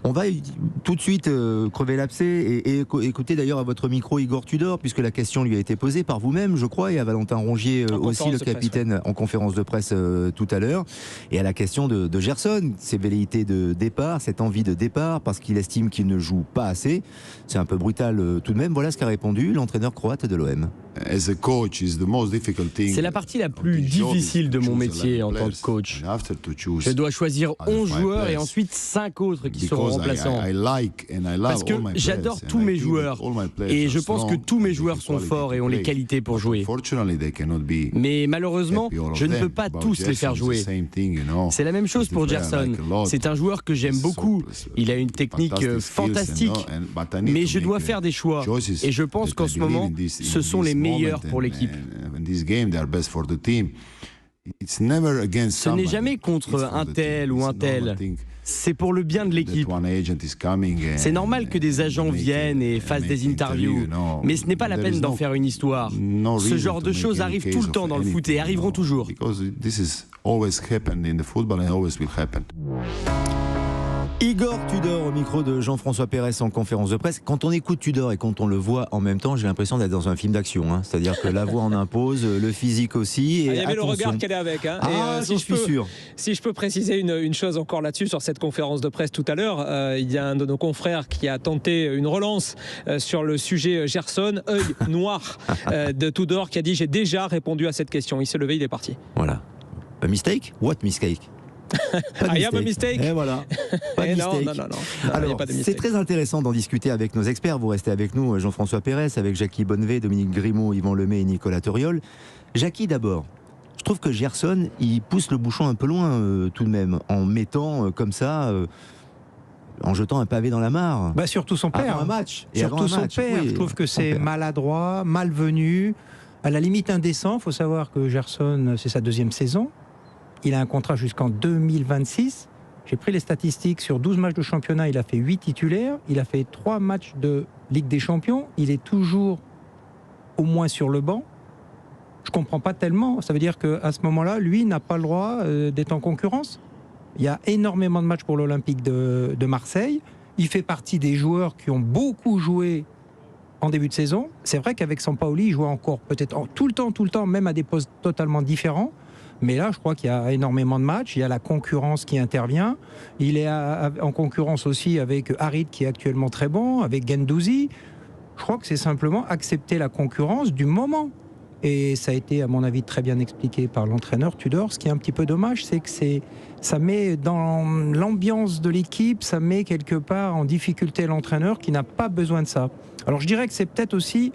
On va tout de suite crever l'abcès et écouter d'ailleurs à votre micro Igor Tudor, puisque la question lui a été posée par vous-même, je crois, et à Valentin Rongier aussi, le capitaine, en conférence de presse tout à l'heure, et à la question de Gerson, ses velléités de départ, cette envie de départ, parce qu'il estime qu'il ne joue pas assez. C'est un peu brutal tout de même. Voilà ce qu'a répondu l'entraîneur croate de l'OM. C'est la partie la plus difficile de mon métier en tant que coach. Je dois choisir 11 joueurs et ensuite 5 autres qui seront remplaçants. Parce que j'adore tous mes joueurs et je pense que tous mes joueurs sont forts et ont les qualités pour jouer. Mais malheureusement, je ne peux pas tous les faire jouer. C'est la même chose pour Gerson. C'est un joueur que j'aime beaucoup. Il a une technique fantastique. Mais je dois faire des choix. Et je pense qu'en ce moment, ce sont les meilleurs pour l'équipe. Ce n'est jamais contre un tel ou un tel. C'est pour le bien de l'équipe. C'est normal que des agents viennent et fassent des interviews, mais ce n'est pas la peine d'en faire une histoire. Ce genre de choses arrivent tout le temps dans le foot et arriveront toujours. Igor Tudor au micro de Jean-François Pérez en conférence de presse. Quand on écoute Tudor et quand on le voit en même temps, j'ai l'impression d'être dans un film d'action. C'est-à-dire que la voix en impose, le physique aussi. Et il y avait attention. le regard qu'elle est avec. J'en suis sûr. Si je peux préciser une chose encore là-dessus, sur cette conférence de presse tout à l'heure, il y a un de nos confrères qui a tenté une relance sur le sujet Gerson, œil noir de Tudor, qui a dit « J'ai déjà répondu à cette question ». Il s'est levé, il est parti. Voilà. A mistake? What mistake? I have a mistake. Et voilà. Pas de mistake. Non. Alors, c'est très intéressant d'en discuter avec nos experts. Vous restez avec nous, Jean-François Pérez, avec Jackie Bonnevet, Dominique Grimaud, Yvan Lemay et Nicolas Toriol. Jackie, d'abord. Je trouve que Gerson, il pousse le bouchon un peu loin, tout de même, en mettant comme ça. En jetant un pavé dans la mare. Surtout son père. Avant un match. Surtout son père. Oui, je trouve que c'est maladroit, malvenu, à la limite indécent. Il faut savoir que Gerson, c'est sa 2e saison. Il a un contrat jusqu'en 2026. J'ai pris les statistiques. Sur 12 matchs de championnat, il a fait 8 titulaires. Il a fait 3 matchs de Ligue des Champions. Il est toujours au moins sur le banc. Je ne comprends pas tellement. Ça veut dire qu'à ce moment-là, lui n'a pas le droit d'être en concurrence. Il y a énormément de matchs pour l'Olympique de Marseille. Il fait partie des joueurs qui ont beaucoup joué en début de saison. C'est vrai qu'avec Sampaoli, il jouait encore peut-être tout le temps, même à des postes totalement différents. Mais là, je crois qu'il y a énormément de matchs. Il y a la concurrence qui intervient. Il est en concurrence aussi avec Harit, qui est actuellement très bon, avec Guendouzi. Je crois que c'est simplement accepter la concurrence du moment. Et ça a été, à mon avis, très bien expliqué par l'entraîneur Tudor. Ce qui est un petit peu dommage, c'est que ça met dans l'ambiance de l'équipe, ça met quelque part en difficulté l'entraîneur qui n'a pas besoin de ça. Alors je dirais que c'est peut-être aussi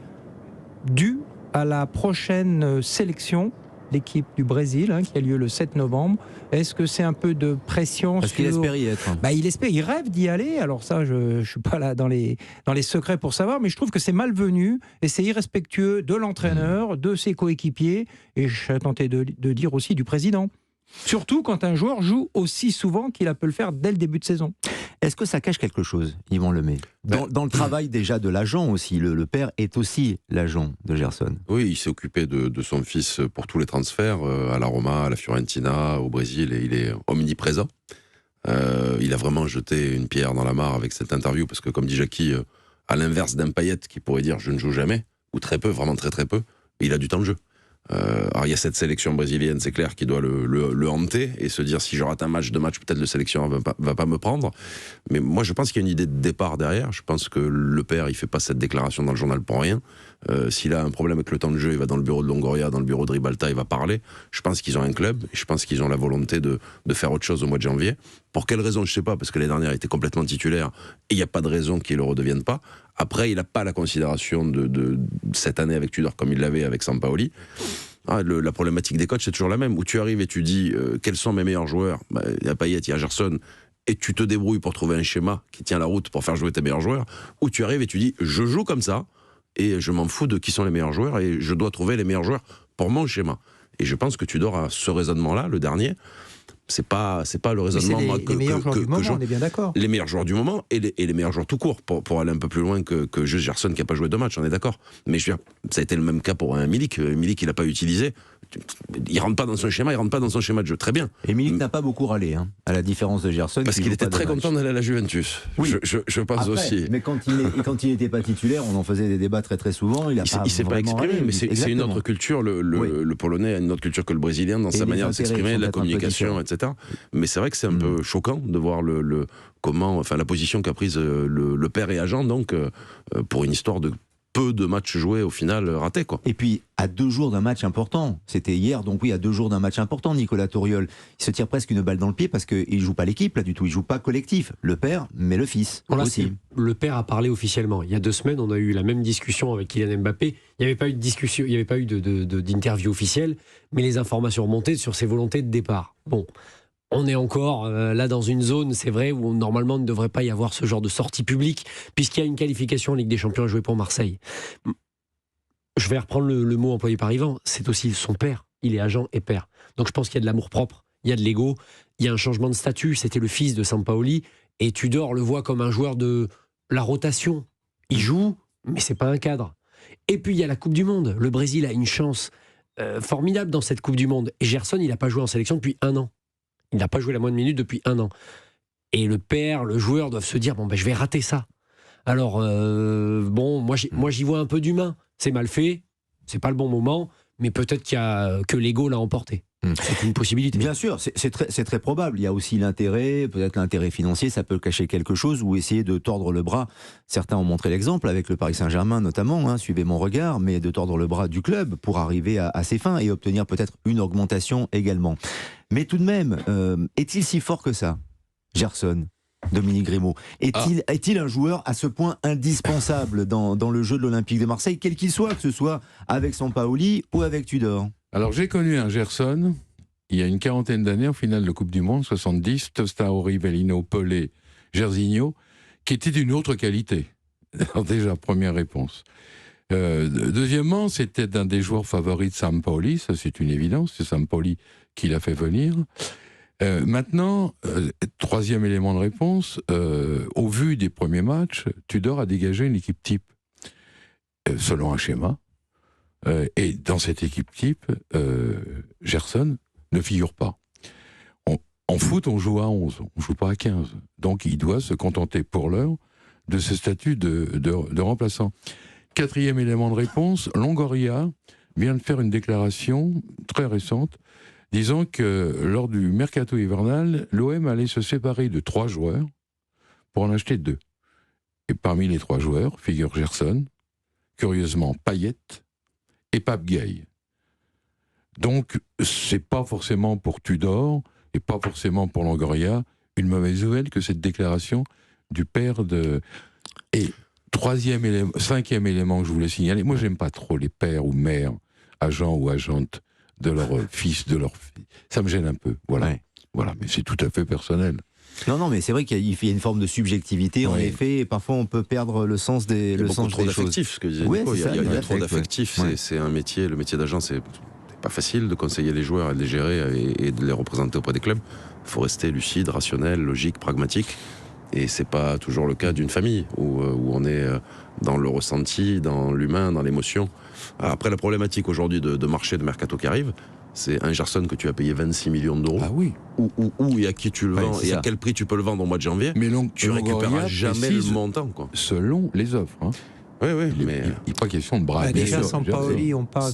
dû à la prochaine sélection, l'équipe du Brésil, qui a lieu le 7 novembre. Est-ce que c'est un peu de pression? Parce qu'il espère y être. Il espère, il rêve d'y aller. Alors ça, je ne suis pas là dans les secrets pour savoir, mais je trouve que c'est malvenu et c'est irrespectueux de l'entraîneur, de ses coéquipiers et je suis tenté de dire aussi du président. Surtout quand un joueur joue aussi souvent qu'il a pu le faire dès le début de saison. Est-ce que ça cache quelque chose, Yvan Lemay, dans le travail déjà de l'agent aussi? Le père est aussi l'agent de Gerson. Oui, il s'est occupé de son fils pour tous les transferts, à la Roma, à la Fiorentina, au Brésil, et il est omniprésent. Il a vraiment jeté une pierre dans la mare avec cette interview, parce que comme dit Jackie, à l'inverse d'un Payet qui pourrait dire « je ne joue jamais », ou très peu, vraiment très très peu, il a du temps de jeu. Alors il y a cette sélection brésilienne, c'est clair, qui doit le hanter et se dire si je rate un match, 2 matchs, peut-être le sélectionneur va pas me prendre. Mais moi je pense qu'il y a une idée de départ derrière. Je pense que le père il fait pas cette déclaration dans le journal pour rien. S'il a un problème avec le temps de jeu, il va dans le bureau de Longoria, dans le bureau de Ribalta, il va parler. Je pense qu'ils ont un club et je pense qu'ils ont la volonté de faire autre chose au mois de janvier. Pour quelle raison, je sais pas, parce que l'année dernière il était complètement titulaire et il n'y a pas de raison qu'il le redevienne pas. Après, il n'a pas la considération de cette année avec Tudor comme il l'avait avec Sampaoli. La problématique des coachs, c'est toujours la même. Où tu arrives et tu dis quels sont mes meilleurs joueurs. Il y a Payet, il y a Gerson, et tu te débrouilles pour trouver un schéma qui tient la route pour faire jouer tes meilleurs joueurs. Ou tu arrives et tu dis je joue comme ça et je m'en fous de qui sont les meilleurs joueurs et je dois trouver les meilleurs joueurs pour mon schéma. Et je pense que Tudor a ce raisonnement-là, le dernier. C'est pas le raisonnement les meilleurs joueurs du moment, on est bien d'accord. Les meilleurs joueurs du moment et les meilleurs joueurs tout court pour aller un peu plus loin que juste Gerson qui n'a pas joué 2 matchs, on est d'accord. Mais je veux dire, ça a été le même cas pour un Milik. Milik, il n'a pas utilisé il rentre pas dans son schéma, il rentre pas dans son schéma de jeu. Très bien. Et Milik n'a pas beaucoup râlé, hein, à la différence de Gerson. Parce qu'il était très content d'aller à la Juventus. Oui. Je pense après, aussi. Mais quand il n'était pas titulaire, on en faisait des débats très souvent. Il s'est pas exprimé, mais c'est une autre culture. Le Polonais a une autre culture que le Brésilien dans sa manière de s'exprimer, la communication, etc. Mais c'est vrai que c'est un peu choquant de voir la position qu'a prise le père et agent, donc pour une histoire de peu de matchs joués au final ratés, quoi. Et puis à 2 jours d'un match important, c'était hier, donc oui, à 2 jours d'un match important, Nicolas Tauriol, il se tire presque une balle dans le pied parce qu'il joue pas l'équipe là du tout, il joue pas collectif, le père mais le fils aussi. Le père a parlé officiellement. Il y a 2 semaines, on a eu la même discussion avec Kylian Mbappé. Il n'y avait pas eu de discussion, il n'y avait pas eu d'interview officielle, mais les informations remontaient sur ses volontés de départ. Bon. On est encore là dans une zone, c'est vrai, où normalement il ne devrait pas y avoir ce genre de sortie publique, puisqu'il y a une qualification en Ligue des Champions à jouer pour Marseille. Je vais reprendre le mot employé par Yvan, c'est aussi son père, il est agent et père. Donc je pense qu'il y a de l'amour-propre, il y a de l'ego, il y a un changement de statut, c'était le fils de Sampaoli, et Tudor le voit comme un joueur de la rotation. Il joue, mais c'est pas un cadre. Et puis il y a la Coupe du Monde, le Brésil a une chance formidable dans cette Coupe du Monde, et Gerson il n'a pas joué en sélection depuis 1 an. Il n'a pas joué la moindre minute depuis 1 an. Et le père, le joueur doivent se dire, je vais rater ça. Alors, moi j'y vois un peu d'humain. C'est mal fait, c'est pas le bon moment, mais peut-être que l'ego l'a emporté. C'est une possibilité. Bien sûr, c'est très probable. Il y a aussi l'intérêt, peut-être l'intérêt financier, ça peut cacher quelque chose, ou essayer de tordre le bras. Certains ont montré l'exemple, avec le Paris Saint-Germain notamment, suivez mon regard, mais de tordre le bras du club pour arriver à ses fins et obtenir peut-être une augmentation également. Mais tout de même, est-il si fort que ça, Gerson, Dominique Grimaud? Est-il un joueur à ce point indispensable dans le jeu de l'Olympique de Marseille, quel qu'il soit, que ce soit avec Sampaoli ou avec Tudor? Alors j'ai connu un Gerson, il y a une 40aine d'années, en finale de Coupe du Monde, 70, Tostao, Rivellino, Pelé, Jairzinho, qui était d'une autre qualité. Alors déjà, première réponse. Deuxièmement, c'était un des joueurs favoris de Sampaoli, ça c'est une évidence, c'est Sampaoli qui l'a fait venir. Maintenant, troisième élément de réponse, au vu des premiers matchs, Tudor a dégagé une équipe type, selon un schéma, et dans cette équipe type, Gerson ne figure pas. En foot, on joue à 11, on ne joue pas à 15. Donc il doit se contenter pour l'heure de ce statut de remplaçant. Quatrième élément de réponse, Longoria vient de faire une déclaration très récente disant que lors du mercato hivernal, l'OM allait se séparer de 3 joueurs pour en acheter 2. Et parmi les 3 joueurs figure Gerson, curieusement Payet et Pape Gueye. Donc, c'est pas forcément pour Tudor et pas forcément pour Longoria une mauvaise nouvelle que cette déclaration du père de... Et cinquième élément que je voulais signaler, moi j'aime pas trop les pères ou mères, agents ou agentes de leur fils, de leur fille. Ça me gêne un peu, voilà. Ouais. Voilà, mais c'est tout à fait personnel. Non, mais c'est vrai qu'il y a une forme de subjectivité, en effet, et parfois on peut perdre le sens des choses. Il y a beaucoup trop d'affectifs, ce que disait Nico, il y a trop d'affectifs, c'est un métier, le métier d'agent, c'est pas facile de conseiller les joueurs et de les gérer et de les représenter auprès des clubs. Il faut rester lucide, rationnel, logique, pragmatique, et c'est pas toujours le cas d'une famille, où on est dans le ressenti, dans l'humain, dans l'émotion. Après, la problématique aujourd'hui de marché, de mercato qui arrive, c'est un Gerson que tu as payé 26 millions d'euros. Ah oui. Ou et à qui tu le vends, et à quel prix tu peux le vendre au mois de janvier. Mais tu récupéreras jamais le montant, quoi. Selon les offres. Hein. Oui, mais il n'est pas question de bras. Déjà, Sampaoli, on parle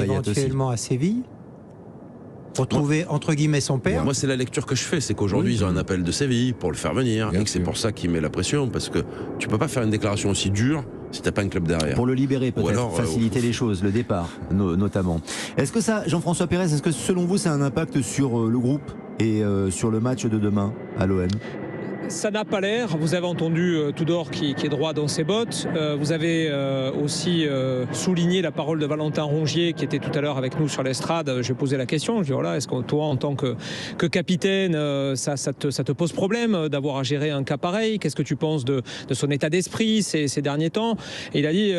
éventuellement à Séville. Retrouver entre guillemets son père. Moi, c'est la lecture que je fais, c'est qu'aujourd'hui ils ont un appel de Séville pour le faire venir, et que c'est pour ça qu'il met la pression, parce que tu peux pas faire une déclaration aussi dure si t'as pas un club derrière. Pour le libérer, peut-être, faciliter les choses, le départ notamment. Est-ce que ça, Jean-François Pérez, est-ce que selon vous, ça a un impact sur le groupe et sur le match de demain à l'OM ? Ça n'a pas l'air. Vous avez entendu Tudor qui est droit dans ses bottes. Vous avez aussi souligné la parole de Valentin Rongier qui était tout à l'heure avec nous sur l'estrade. Je vais poser la question. Je dis voilà, est-ce que toi, en tant que capitaine, ça te pose problème d'avoir à gérer un cas pareil? Qu'est-ce que tu penses de son état d'esprit ces derniers temps? Et il a dit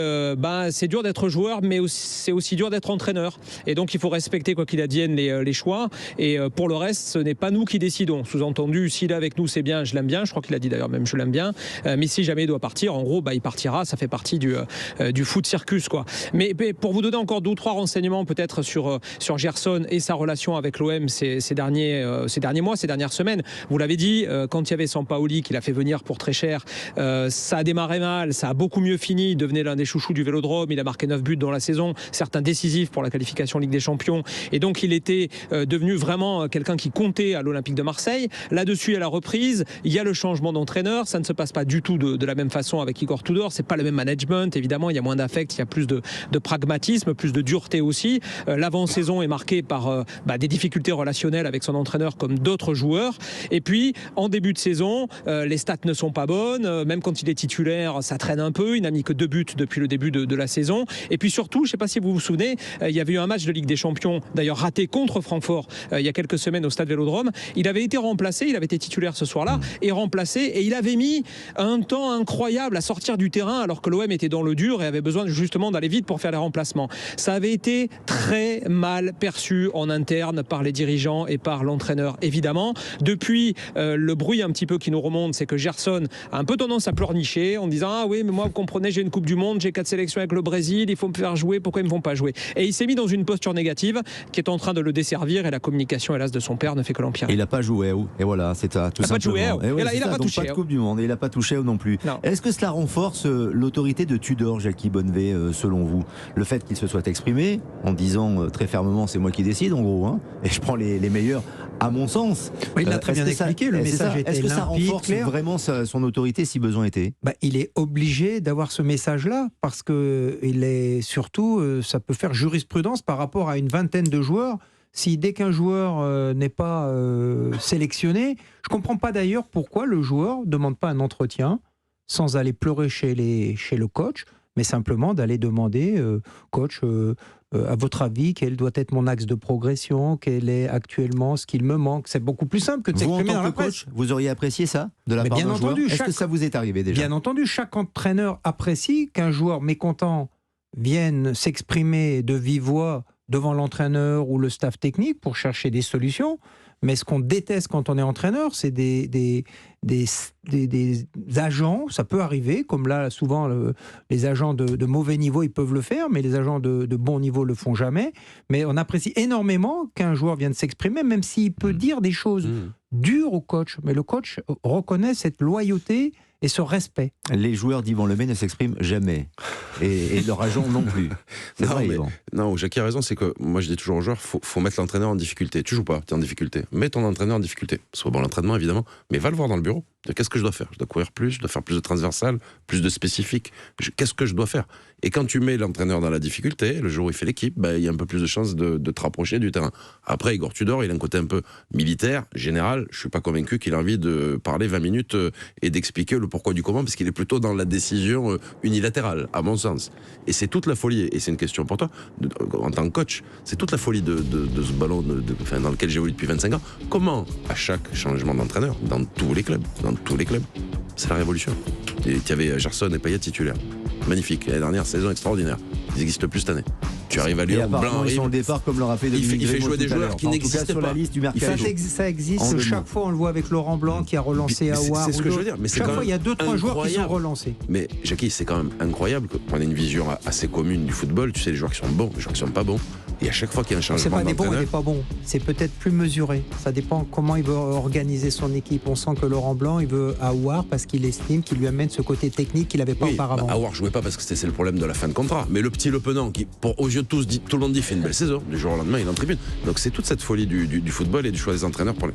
c'est dur d'être joueur, mais c'est aussi dur d'être entraîneur. Et donc il faut respecter quoi qu'il advienne les choix. Et pour le reste, ce n'est pas nous qui décidons. Sous-entendu, s'il est avec nous, c'est bien, je l'aime bien. bien. Je crois qu'il a dit d'ailleurs même je l'aime bien. Mais si jamais il doit partir, en gros, il partira. Ça fait partie du foot circus, quoi. Mais pour vous donner encore 2 ou 3 renseignements peut-être sur Gerson et sa relation avec l'OM ces derniers mois, ces dernières semaines. Vous l'avez dit, quand il y avait Sampaoli qu'il a fait venir pour très cher, ça a démarré mal, ça a beaucoup mieux fini. Il devenait l'un des chouchous du Vélodrome. Il a marqué 9 buts dans la saison, certains décisifs pour la qualification Ligue des Champions. Et donc il était devenu vraiment quelqu'un qui comptait à l'Olympique de Marseille. Là-dessus, à la reprise, il y a le changement d'entraîneur. Ça ne se passe pas du tout de la même façon avec Igor Tudor. C'est pas le même management, évidemment. Il y a moins d'affect, il y a plus de pragmatisme, plus de dureté aussi. L'avant-saison est marquée par des difficultés relationnelles avec son entraîneur comme d'autres joueurs. Et puis, en début de saison, les stats ne sont pas bonnes. Même quand il est titulaire, ça traîne un peu. Il n'a mis que 2 buts depuis le début de la saison. Et puis surtout, je ne sais pas si vous vous souvenez, il y avait eu un match de Ligue des Champions, d'ailleurs raté contre Francfort il y a quelques semaines au Stade Vélodrome. Il avait été remplacé, il avait été titulaire ce soir-là, et remplacé, et il avait mis un temps incroyable à sortir du terrain alors que l'OM était dans le dur et avait besoin justement d'aller vite pour faire les remplacements. Ça avait été très mal perçu en interne par les dirigeants et par l'entraîneur, évidemment. Depuis, le bruit un petit peu qui nous remonte, c'est que Gerson a un peu tendance à pleurnicher en disant « Ah oui, mais moi, vous comprenez, j'ai une Coupe du Monde, j'ai 4 sélections avec le Brésil, il faut me faire jouer, pourquoi ils ne me font pas jouer ?» Et il s'est mis dans une posture négative qui est en train de le desservir, et la communication, hélas, de son père ne fait que l'empirer. Il n'a pas joué, et voilà, c'est ça, tout simplement. Il n'a pas touché. Pas de Coupe du Monde, et il n'a pas touché non plus. Non. Est-ce que cela renforce l'autorité de Tudor, Jackie Bonnevet, selon vous? Le fait qu'il se soit exprimé en disant très fermement c'est moi qui décide, en gros, et je prends les meilleurs, à mon sens. Il l'a très bien expliqué, le message était limpide. Est-ce que ça renforce vraiment son autorité si besoin était? Il est obligé d'avoir ce message-là parce que surtout, ça peut faire jurisprudence par rapport à une vingtaine de joueurs. Si dès qu'un joueur n'est pas sélectionné, je ne comprends pas d'ailleurs pourquoi le joueur ne demande pas un entretien sans aller pleurer chez le coach, mais simplement d'aller demander, coach, à votre avis, quel doit être mon axe de progression, quel est actuellement ce qu'il me manque. C'est beaucoup plus simple que de s'exprimer dans la presse. Coach, vous auriez apprécié ça de la part d'un joueur? Est-ce que ça vous est arrivé déjà? Bien entendu, chaque entraîneur apprécie qu'un joueur mécontent vienne s'exprimer de vive voix devant l'entraîneur ou le staff technique pour chercher des solutions. Mais ce qu'on déteste quand on est entraîneur, c'est des agents, ça peut arriver, comme là souvent les agents de mauvais niveau ils peuvent le faire, mais les agents de bon niveau le font jamais. Mais on apprécie énormément qu'un joueur vienne s'exprimer, même s'il peut dire des choses dures au coach. Mais le coach reconnaît cette loyauté et ce respect. Les joueurs d'Yvan Lemay ne s'expriment jamais. Et leurs agents non plus. Non, Jackie a raison, c'est que moi je dis toujours aux joueurs, faut mettre l'entraîneur en difficulté. Tu joues pas, tu es en difficulté. Mets ton entraîneur en difficulté. Soit bon l'entraînement évidemment, mais va le voir dans le bureau. Qu'est-ce que je dois faire? Je dois courir plus, je dois faire plus de transversal, plus de spécifique. Qu'est-ce que je dois faire? Et quand tu mets l'entraîneur dans la difficulté, le jour où il fait l'équipe, il y a un peu plus de chances de te rapprocher du terrain. Après, Igor Tudor, il a un côté un peu militaire, général. Je suis pas convaincu qu'il a envie de parler 20 minutes et d'expliquer le pourquoi du comment, parce qu'il est plutôt dans la décision unilatérale, à mon sens. Et c'est toute la folie, et c'est une question pour toi, en tant que coach, c'est toute la folie de ce ballon dans lequel j'évolue depuis 25 ans. Comment, à chaque changement d'entraîneur, dans tous les clubs, c'est la révolution. Et tu avais Gerson et Payet titulaires. Magnifique. L'année dernière, saison extraordinaire. Ils n'existent plus cette année. Tu arrives à Lyon, Blanc arrive. Ils sont le départ comme le rappelait Dominique Il fait jouer des joueurs qui n'existent pas. La liste du mercato. Ça existe. Chaque fois, on le voit avec Laurent Blanc qui a relancé Aouar. C'est ce que je veux dire. Mais chaque fois, il y a 2-3 joueurs qui sont relancés. Mais Jackie, c'est quand même incroyable qu'on ait une vision assez commune du football. Tu sais, les joueurs qui sont bons, les joueurs qui sont pas bons. Et à chaque fois qu'il y a un changement d'entraîneur... C'est pas des bons et des pas bons. C'est peut-être plus mesuré. Ça dépend comment il veut organiser son équipe. On sent que Laurent Blanc, il veut Aouar parce qu'il estime qu'il lui amène ce côté technique qu'il n'avait pas auparavant. Aouar jouait pas parce que c'est le problème de la fin de contrat. Mais le petit Le Penant, qui, aux yeux de tous, tout le monde dit fait une belle saison. Du jour au lendemain, il est en tribune. Donc c'est toute cette folie du football et du choix des entraîneurs pour